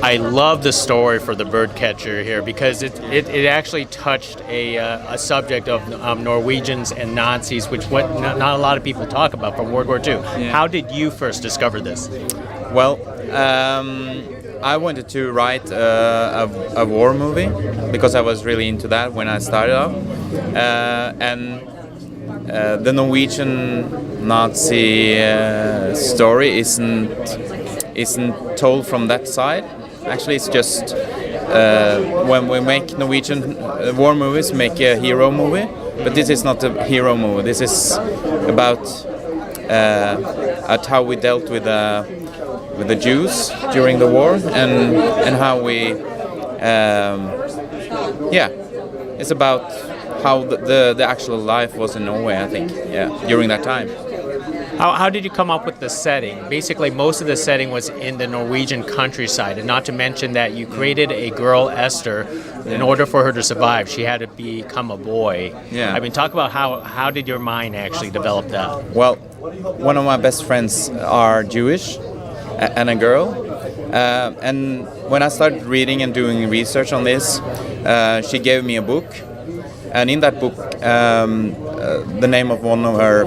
I love the story for the bird catcher here because it actually touched a subject of Norwegians and Nazis, which not a lot of people talk about from World War II. Yeah. How did you first discover this? Well, I wanted to write a war movie because I was really into that when I started off, and the Norwegian Nazi story isn't told from that side. Actually, it's just when we make Norwegian war movies, make a hero movie. But this is not a hero movie. This is about at how we dealt with the Jews during the war and how we it's about how the actual life was in Norway, I think, during that time. How did you come up with the setting? Basically, most of the setting was in the Norwegian countryside, and not to mention that you created a girl, Esther, in order for her to survive. She had to become a boy. Yeah. I mean, talk about how did your mind actually develop that? Well, one of my best friends are Jewish, and a girl. And when I started reading and doing research on this, she gave me a book. And in that book, the name of one of her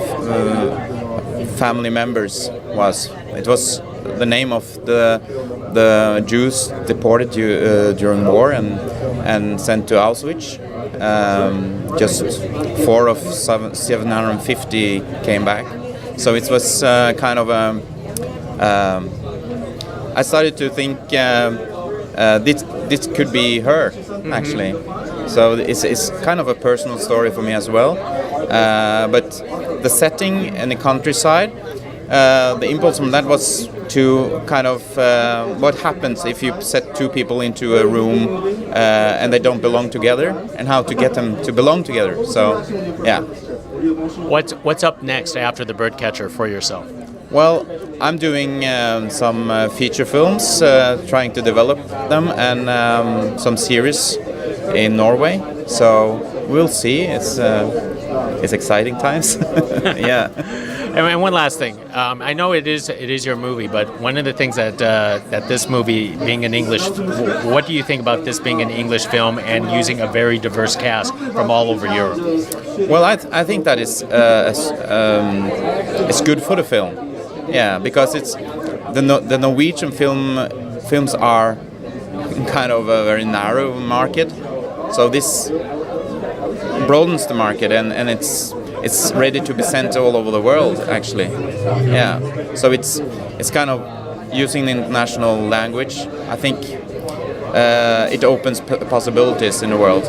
family members was the name of the Jews deported during war and sent to Auschwitz. Just 4 of 750 came back. So it was kind of I started to think this could be her, actually. So it's kind of a personal story for me as well. But the setting and the countryside, the impulse from that was to kind of what happens if you set two people into a room and they don't belong together, and how to get them to belong together. So, yeah. What's up next after The Birdcatcher for yourself? Well, I'm doing some feature films, trying to develop them, and some series in Norway. So we'll see. It's exciting times. Yeah. And one last thing. I know it is your movie, but one of the things that this movie being an English, what do you think about this being an English film and using a very diverse cast from all over Europe? Well, I think that is it's good for the film. Yeah, because it's the Norwegian films are kind of a very narrow market, so this broadens the market and it's ready to be sent all over the world, actually. Yeah, so it's kind of using the international language. I think it opens possibilities in the world.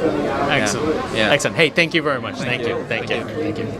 Excellent. Yeah. Excellent. Hey, thank you very much. Thank you.